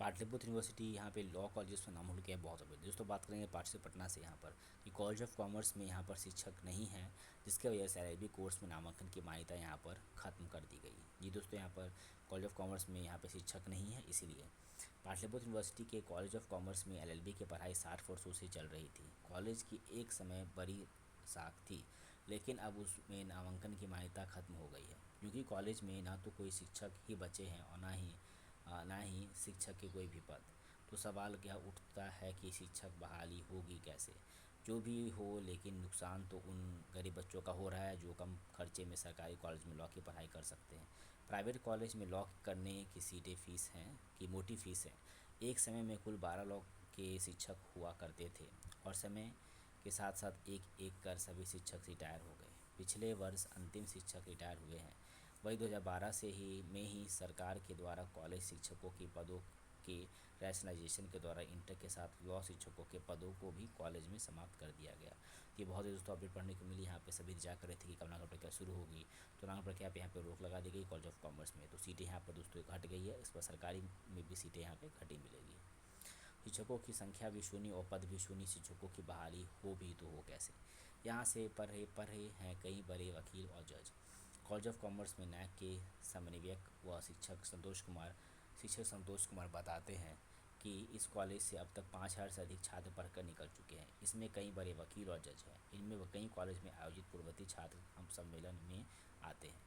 Pataliputra university यहाँ पे law college में नाम हो गया है बहुत अभी। दोस्तों बात करेंगे पाटलिपुत्र पटना से यहाँ पर कि कॉलेज ऑफ कॉमर्स में यहाँ पर शिक्षक नहीं है, जिसके वजह से एलएलबी कोर्स में नामांकन की मान्यता यहाँ पर ख़त्म कर दी गई। जी दोस्तों, यहाँ पर कॉलेज ऑफ कॉमर्स में यहाँ पे शिक्षक नहीं है, इसीलिए पाटलिपुत्र यूनिवर्सिटी के कॉलेज ऑफ कॉमर्स में एलएलबी की पढ़ाई 60 वर्षों से चल रही थी। कॉलेज की एक समय बड़ी साख थी, लेकिन अब उसमें नामांकन की मान्यता खत्म हो गई है, क्योंकि कॉलेज में ना तो कोई शिक्षक ही बचे हैं और ना ही शिक्षक के कोई भी पद। तो सवाल क्या उठता है कि शिक्षक बहाली होगी कैसे। जो भी हो, लेकिन नुकसान तो उन गरीब बच्चों का हो रहा है जो कम खर्चे में सरकारी कॉलेज में लॉ की पढ़ाई कर सकते हैं। प्राइवेट कॉलेज में लॉ करने की सीटें फीस हैं कि मोटी फीस है। एक समय में कुल 12 लॉ के शिक्षक हुआ करते थे और समय के साथ साथ एक एक कर सभी शिक्षक रिटायर हो गए। पिछले वर्ष अंतिम शिक्षक रिटायर हुए हैं। वही 2012 से ही में ही सरकार के द्वारा कॉलेज शिक्षकों की पदों के रैशनलाइजेशन के द्वारा इंटर के साथ लॉ शिक्षकों के पदों को भी कॉलेज में समाप्त कर दिया गया। ये बहुत ही दोस्तों अपडेट पढ़ने को मिली। यहाँ पे सभी इंतजार कर रहे थे कि कब नामांकन प्रक्रिया शुरू होगी, तो नामांकन प्रक्रिया पे यहाँ पे रोक लगा दी गई कॉलेज ऑफ कॉमर्स में। तो सीटें यहाँ पर दोस्तों घट गई है, इस पर सरकारी में भी सीटें यहाँ पे घटी मिलेगी। शिक्षकों की संख्या भी शून्य और पद भी शून्य, शिक्षकों की बहाली हो भी तो हो कैसे। यहाँ से पढ़े हैं कई बड़े वकील और जज। कॉलेज ऑफ कॉमर्स में नैक के समन्वयक व शिक्षक संतोष कुमार बताते हैं कि इस कॉलेज से अब तक 5,000 से अधिक छात्र पढ़कर निकल चुके हैं। इसमें कई बड़े वकील और जज हैं। इनमें वह कई कॉलेज में आयोजित पूर्ववर्ती छात्र हम सम्मेलन में आते हैं।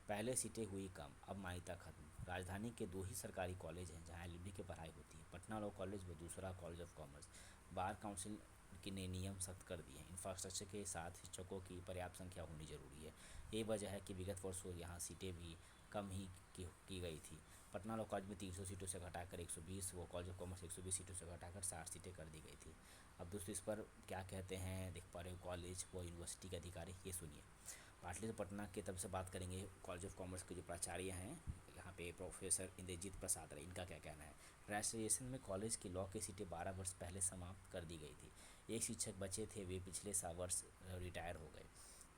पहले सीटें हुई कम, अब मान्यता खत्म। राजधानी के 2 ही सरकारी कॉलेज हैं जहां एलएलबी की पढ़ाई होती है, पटना लॉ कॉलेज व दूसरा college of commerce. Bar council ने नियम सख्त कर दिए हैं। इंफ्रास्ट्रक्चर के साथ शिक्षकों की पर्याप्त संख्या होनी जरूरी है। यही वजह है कि विगत वर्षों यहाँ सीटें भी कम ही की गई थी। पटना लॉ कॉलेज में 300 सीटों से घटाकर 120, वो कॉलेज ऑफ कॉमर्स 120 सीटों से घटाकर 60 सीटें कर दी गई थी। अब दोस्तों इस पर क्या कहते हैं देख पा रहे हो कॉलेज व यूनिवर्सिटी के अधिकारी, ये सुनिए। पाटलिपुत्र पटना की तरफ से बात करेंगे। कॉलेज ऑफ कॉमर्स के जो प्राचार्य हैं यहाँ पे प्रोफेसर इंद्रजीत प्रसाद रहे, इनका क्या कहना है। रजिस्ट्रेशन में कॉलेज की लॉ की सीटें 12 वर्ष पहले समाप्त कर दी गई थी। एक शिक्षक बचे थे, वे पिछले वर्ष रिटायर हो गए।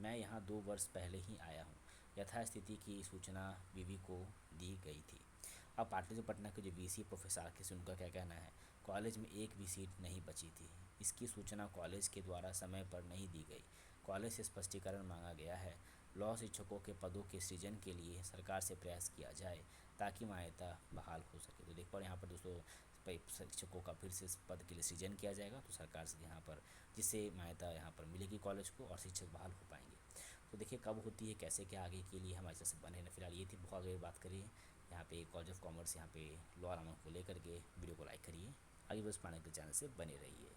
मैं यहाँ 2 वर्ष पहले ही आया हूँ। यथास्थिति की सूचना बीवी को दी गई थी। अब पाटलिपुत्र पटना के जो वीसी प्रोफेसर के उनका क्या कहना है। कॉलेज में एक भी सीट नहीं बची थी। इसकी सूचना कॉलेज के द्वारा समय पर नहीं दी गई। कॉलेज से स्पष्टीकरण मांगा गया है। लॉ शिक्षकों के पदों के सृजन के लिए सरकार से प्रयास किया जाए ताकि मान्यता बहाल हो सके। तो देख पा यहाँ पर दोस्तों शिक्षकों का फिर से पद के लिए सृजन किया जाएगा, तो सरकार से यहाँ पर जिससे मान्यता यहाँ पर मिलेगी कॉलेज को और शिक्षक बहाल हो पाएंगे। तो देखिए कब होती है, कैसे क्या आगे के लिए हमारे साथ बने रहना। फिलहाल ये थी बहुत आगे बात करिए यहाँ पे कॉलेज ऑफ कॉमर्स यहाँ पे लॉ नामक को लेकर के। वीडियो को लाइक करिए, आगे बस पाने के चैनल से बने रहिए।